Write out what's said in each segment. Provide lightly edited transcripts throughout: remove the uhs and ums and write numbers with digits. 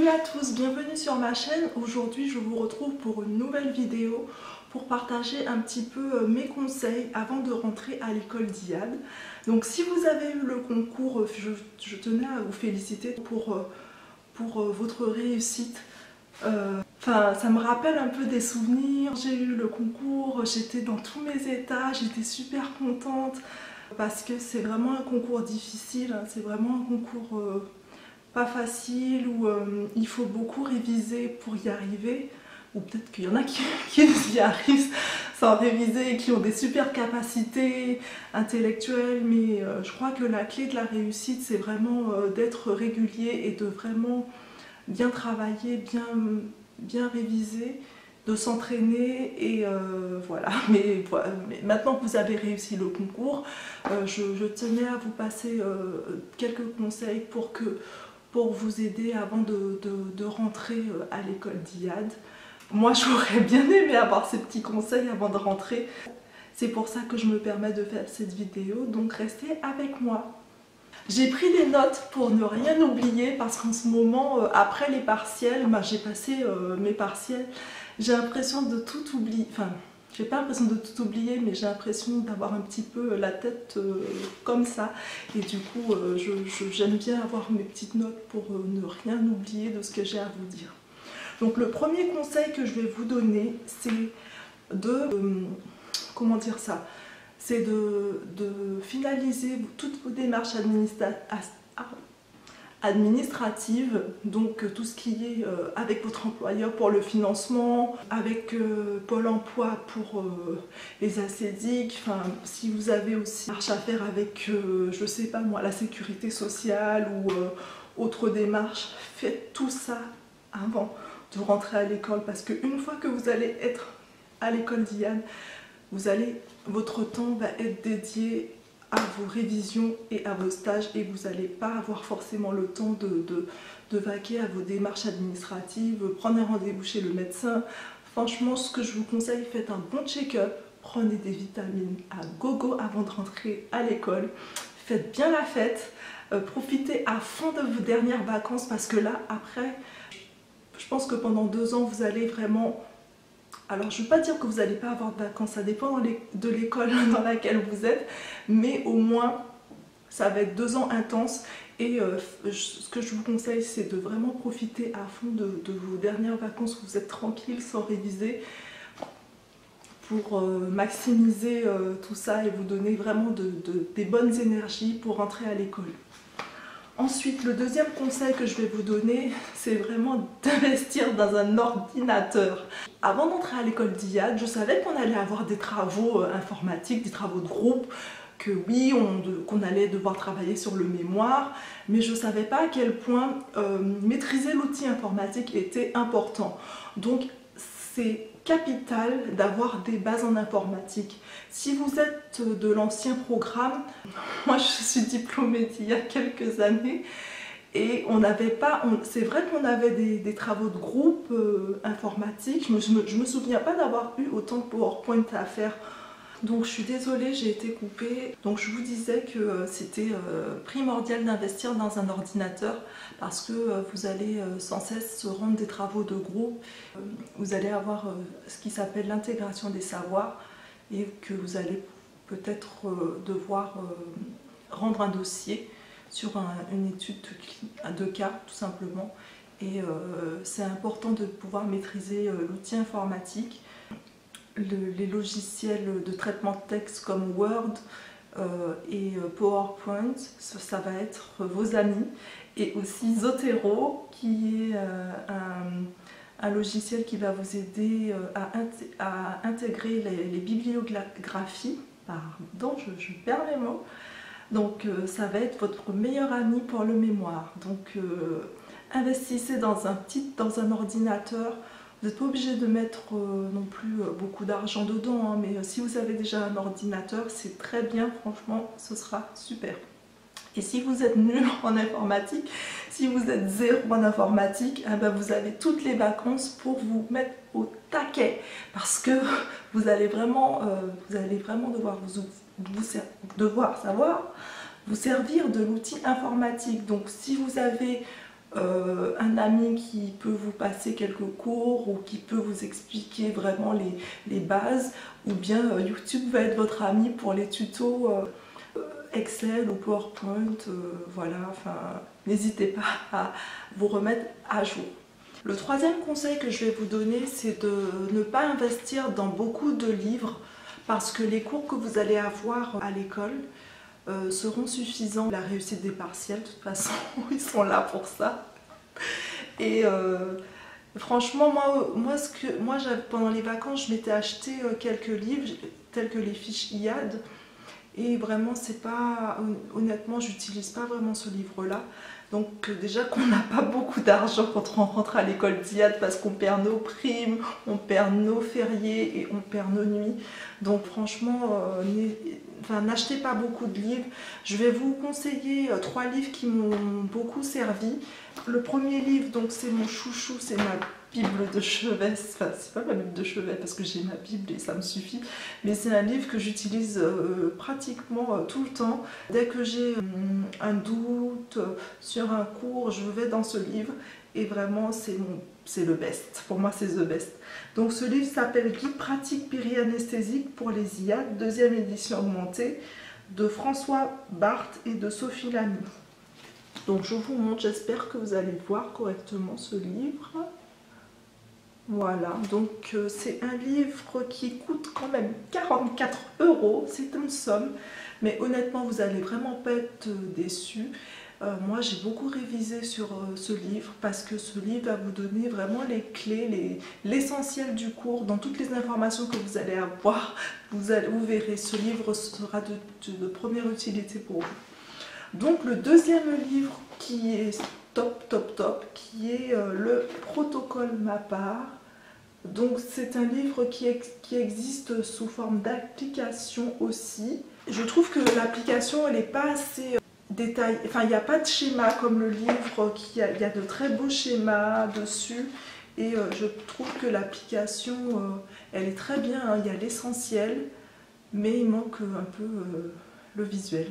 Salut à tous, bienvenue sur ma chaîne. Aujourd'hui je vous retrouve pour une nouvelle vidéo pour partager un petit peu mes conseils avant de rentrer à l'école d'IAD. Donc si vous avez eu le concours, je tenais à vous féliciter pour votre réussite. Enfin, ça me rappelle un peu des souvenirs. J'ai eu le concours, j'étais dans tous mes états, j'étais super contente parce que c'est vraiment un concours difficile, hein. C'est vraiment un concours pas facile où il faut beaucoup réviser pour y arriver, ou peut-être qu'il y en a qui y arrivent sans réviser et qui ont des super capacités intellectuelles, mais je crois que la clé de la réussite c'est vraiment d'être régulier et de vraiment bien travailler, bien réviser, de s'entraîner et voilà. Mais maintenant que vous avez réussi le concours, je tenais à vous passer quelques conseils pour vous aider avant de rentrer à l'école d'IAD. Moi j'aurais bien aimé avoir ces petits conseils avant de rentrer. C'est pour ça que je me permets de faire cette vidéo, donc restez avec moi. J'ai pris des notes pour ne rien oublier parce qu'en ce moment, après les partiels, j'ai passé mes partiels, j'ai l'impression de tout oublier. Enfin, j'ai pas l'impression de tout oublier, mais j'ai l'impression d'avoir un petit peu la tête comme ça. Et du coup, j'aime bien avoir mes petites notes pour ne rien oublier de ce que j'ai à vous dire. Donc le premier conseil que je vais vous donner, c'est de... comment dire ça ? C'est de finaliser toutes vos démarches administratives, donc tout ce qui est avec votre employeur pour le financement, avec Pôle emploi pour les assédiques, enfin, si vous avez aussi marche à faire avec, je sais pas moi, la sécurité sociale ou autre démarche, faites tout ça avant de rentrer à l'école, parce qu'une fois que vous allez être à l'école d'IAD, votre temps va être dédié à vos révisions et à vos stages et vous n'allez pas avoir forcément le temps de vaquer à vos démarches administratives, prendre un rendez-vous chez le médecin. Franchement, ce que je vous conseille, faites un bon check-up, prenez des vitamines à gogo avant de rentrer à l'école, faites bien la fête, profitez à fond de vos dernières vacances parce que là, après, je pense que pendant 2 ans, vous allez vraiment... Alors, je ne veux pas dire que vous n'allez pas avoir de vacances, ça dépend de l'école dans laquelle vous êtes, mais au moins, ça va être 2 ans intenses. Et ce que je vous conseille, c'est de vraiment profiter à fond de vos dernières vacances où vous êtes tranquille, sans réviser, pour maximiser tout ça et vous donner vraiment des bonnes énergies pour rentrer à l'école. Ensuite, le deuxième conseil que je vais vous donner, c'est vraiment d'investir dans un ordinateur. Avant d'entrer à l'école d'IAD, je savais qu'on allait avoir des travaux informatiques, des travaux de groupe, que oui, qu'on allait devoir travailler sur le mémoire, mais je ne savais pas à quel point maîtriser l'outil informatique était important. Donc, c'est capital d'avoir des bases en informatique. Si vous êtes de l'ancien programme, moi je suis diplômée d'il y a quelques années et on n'avait pas, c'est vrai qu'on avait des travaux de groupe informatiques, je me souviens pas d'avoir eu autant de PowerPoint à faire. Donc je suis désolée, j'ai été coupée. Donc je vous disais que c'était primordial d'investir dans un ordinateur parce que vous allez sans cesse rendre des travaux de groupe. Vous allez avoir ce qui s'appelle l'intégration des savoirs et que vous allez peut-être devoir rendre un dossier sur une étude de cas tout simplement. Et c'est important de pouvoir maîtriser l'outil informatique. Les logiciels de traitement de texte comme Word et PowerPoint, ça va être vos amis. Et aussi Zotero, qui est un logiciel qui va vous aider à intégrer les bibliographies. Pardon, je perds mes mots. Donc ça va être votre meilleur ami pour le mémoire. Donc investissez dans un ordinateur. Vous n'êtes pas obligé de mettre non plus beaucoup d'argent dedans, hein, mais si vous avez déjà un ordinateur, c'est très bien, franchement, ce sera super. Et si vous êtes nul en informatique, si vous êtes zéro en informatique, eh ben vous avez toutes les vacances pour vous mettre au taquet, parce que vous allez vraiment devoir savoir vous servir de l'outil informatique. Donc si vous avez un ami qui peut vous passer quelques cours ou qui peut vous expliquer vraiment les bases, ou bien YouTube va être votre ami pour les tutos Excel ou PowerPoint, voilà, enfin, n'hésitez pas à vous remettre à jour. Le troisième conseil que je vais vous donner, c'est de ne pas investir dans beaucoup de livres parce que les cours que vous allez avoir à l'école seront suffisants pour la réussite des partiels. De toute façon, ils sont là pour ça. Et franchement, moi pendant les vacances, je m'étais acheté quelques livres tels que les fiches IAD. Et vraiment, c'est pas, honnêtement, j'utilise pas vraiment ce livre-là. Donc déjà qu'on n'a pas beaucoup d'argent quand on rentre à l'école d'IAD parce qu'on perd nos primes, on perd nos fériés et on perd nos nuits. Donc franchement, n'achetez pas beaucoup de livres. Je vais vous conseiller 3 livres qui m'ont beaucoup servi. Le premier livre, donc c'est mon chouchou, c'est ma Bible de chevet. Enfin, c'est pas ma Bible de chevet parce que j'ai ma Bible et ça me suffit. Mais c'est un livre que j'utilise pratiquement tout le temps. Dès que j'ai un doute sur un cours, je vais dans ce livre. Et vraiment, c'est le best. Pour moi, c'est the best. Donc ce livre s'appelle Guide pratique périanesthésique pour les IAD, 2e édition augmentée, de François Barthes et de Sophie Lamy. Donc je vous montre, j'espère que vous allez voir correctement ce livre. Voilà, donc c'est un livre qui coûte quand même 44 €, c'est une somme, mais honnêtement vous n'allez vraiment pas être déçus. Moi j'ai beaucoup révisé sur ce livre parce que ce livre va vous donner vraiment les clés, l'essentiel du cours, dans toutes les informations que vous allez avoir, vous verrez, ce livre sera de première utilité pour vous. Donc le deuxième livre qui est top, qui est le protocole MAPAR. Donc c'est un livre qui existe sous forme d'application aussi. Je trouve que l'application elle n'est pas assez détaillée, enfin il n'y a pas de schéma comme le livre, il y a de très beaux schémas dessus. Et je trouve que l'application elle est très bien, hein. Il y a l'essentiel, mais il manque un peu le visuel.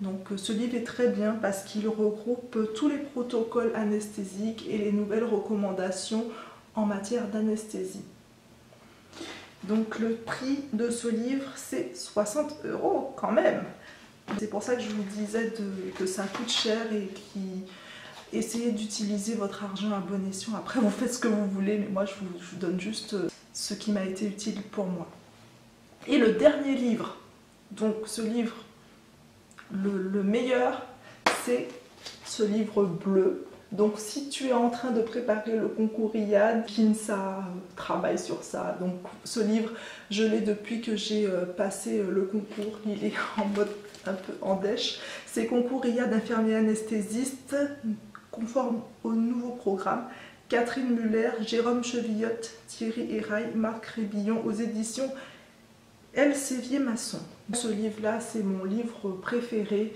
Donc ce livre est très bien parce qu'il regroupe tous les protocoles anesthésiques et les nouvelles recommandations en matière d'anesthésie. Donc le prix de ce livre c'est 60 € quand même. C'est pour ça que je vous disais que ça coûte cher et essayez d'utiliser votre argent à bon escient. Après vous faites ce que vous voulez, mais moi je vous donne juste ce qui m'a été utile pour moi. Et le dernier livre, donc ce livre, le meilleur, c'est ce livre bleu. Donc si tu es en train de préparer le concours IAD, Kinsa travaille sur ça. Donc ce livre, je l'ai depuis que j'ai passé le concours. Il est en mode un peu en dèche. C'est concours IAD infirmier anesthésiste, conforme au nouveau programme. Catherine Muller, Jérôme Chevillotte, Thierry Héraille, Marc Rébillon aux éditions Elsevier-Masson. Ce livre-là, c'est mon livre préféré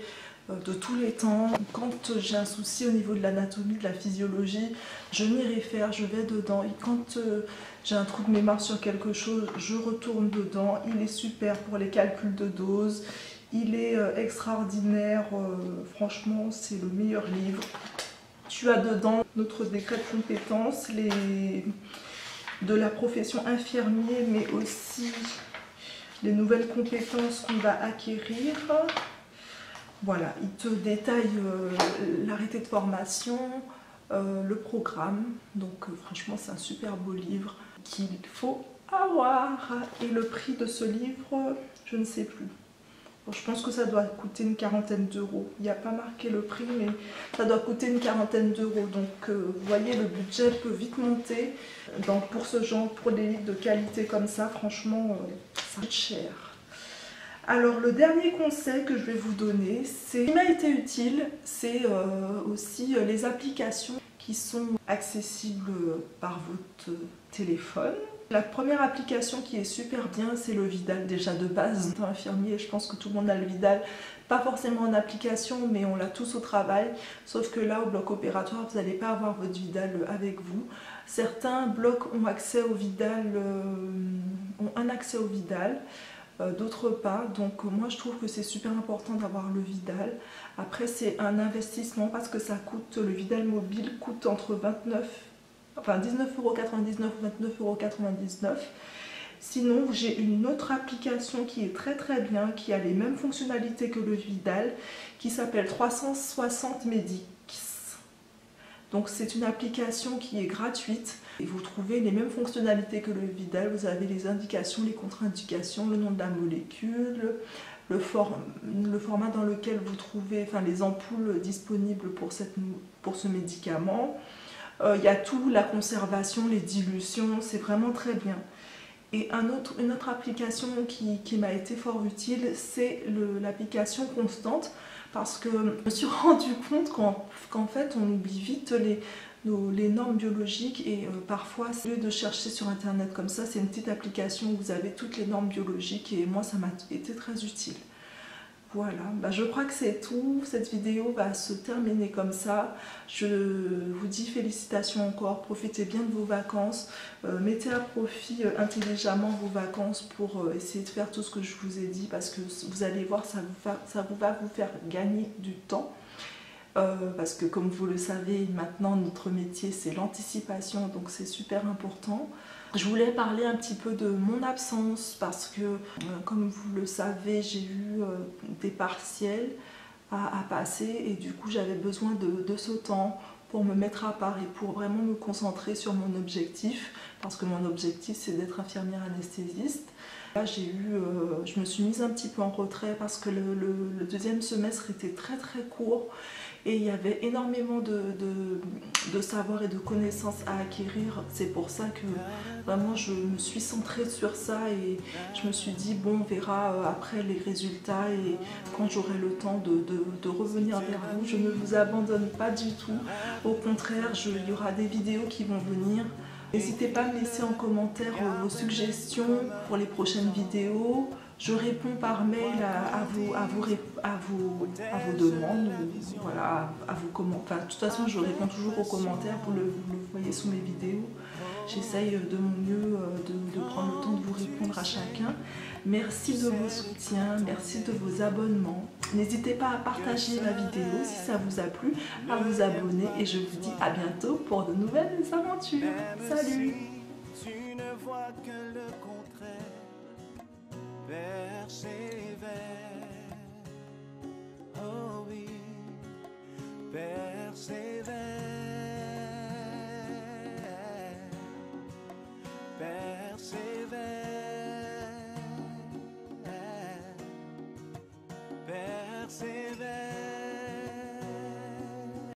de tous les temps. Quand j'ai un souci au niveau de l'anatomie, de la physiologie, je m'y réfère, je vais dedans. Et quand j'ai un trou de mémoire sur quelque chose, je retourne dedans. Il est super pour les calculs de dose. Il est extraordinaire. Franchement, c'est le meilleur livre. Tu as dedans notre décret de compétences, de la profession infirmier, mais aussi les nouvelles compétences qu'on va acquérir. Voilà, il te détaille l'arrêté de formation, le programme. Donc franchement, c'est un super beau livre qu'il faut avoir. Et le prix de ce livre, je ne sais plus. Bon, je pense que ça doit coûter une quarantaine d'euros. Il n'y a pas marqué le prix, mais ça doit coûter une quarantaine d'euros. Donc vous voyez, le budget peut vite monter. Donc pour ce genre, pour des livres de qualité comme ça, franchement, ça coûte cher. Alors le dernier conseil que je vais vous donner, qui m'a été utile, c'est aussi les applications qui sont accessibles par votre téléphone. La première application qui est super bien, c'est le Vidal, déjà de base. En tant qu'infirmier, je pense que tout le monde a le Vidal, pas forcément en application, mais on l'a tous au travail. Sauf que là, au bloc opératoire, vous n'allez pas avoir votre Vidal avec vous. Certains blocs ont accès au Vidal, ont un accès au Vidal. d'autres pas. Donc moi je trouve que c'est super important d'avoir le Vidal. Après c'est un investissement parce que ça coûte, le Vidal mobile coûte entre 19,99 ou 29,99 €. Sinon j'ai une autre application qui est très très bien, qui a les mêmes fonctionnalités que le Vidal, qui s'appelle 360 Medix. Donc c'est une application qui est gratuite et vous trouvez les mêmes fonctionnalités que le Vidal. Vous avez les indications, les contre-indications, le nom de la molécule, le format dans lequel vous trouvez, enfin les ampoules disponibles pour ce médicament. Il y a tout, la conservation, les dilutions, c'est vraiment très bien. Et une autre application qui m'a été fort utile, c'est l'application Constante, parce que je me suis rendu compte qu'en fait on oublie vite les normes biologiques et parfois, au lieu de chercher sur internet comme ça, c'est une petite application où vous avez toutes les normes biologiques et moi ça m'a été très utile. Voilà, je crois que c'est tout. Cette vidéo va se terminer comme ça. Je vous dis félicitations encore, profitez bien de vos vacances. Mettez à profit intelligemment vos vacances pour essayer de faire tout ce que je vous ai dit parce que vous allez voir, ça va vous faire gagner du temps. Parce que comme vous le savez, maintenant notre métier c'est l'anticipation, donc c'est super important. Je voulais parler un petit peu de mon absence parce que, comme vous le savez, j'ai eu des partiels à passer et du coup j'avais besoin de ce temps pour me mettre à part et pour vraiment me concentrer sur mon objectif, parce que mon objectif c'est d'être infirmière anesthésiste. Là, je me suis mise un petit peu en retrait parce que le deuxième semestre était très très court et il y avait énormément de savoir et de connaissances à acquérir. C'est pour ça que vraiment je me suis centrée sur ça et je me suis dit bon, on verra après les résultats et quand j'aurai le temps de revenir vers vous. Je ne vous abandonne pas du tout, au contraire, il y aura des vidéos qui vont venir. N'hésitez pas à me laisser en commentaire vos suggestions pour les prochaines vidéos. Je réponds par mail à vos demandes, voilà, à vos commentaires. Enfin, de toute façon, je réponds toujours aux commentaires, vous le voyez sous mes vidéos. J'essaye de mon mieux de prendre le temps de vous répondre à chacun. Merci de vos soutiens, merci de vos abonnements. N'hésitez pas à partager ma vidéo si ça vous a plu, à vous abonner et je vous dis à bientôt pour de nouvelles aventures. Salut! Tu ne vois que le contraire, persévère, oh oui, persévère, persévère, persévère.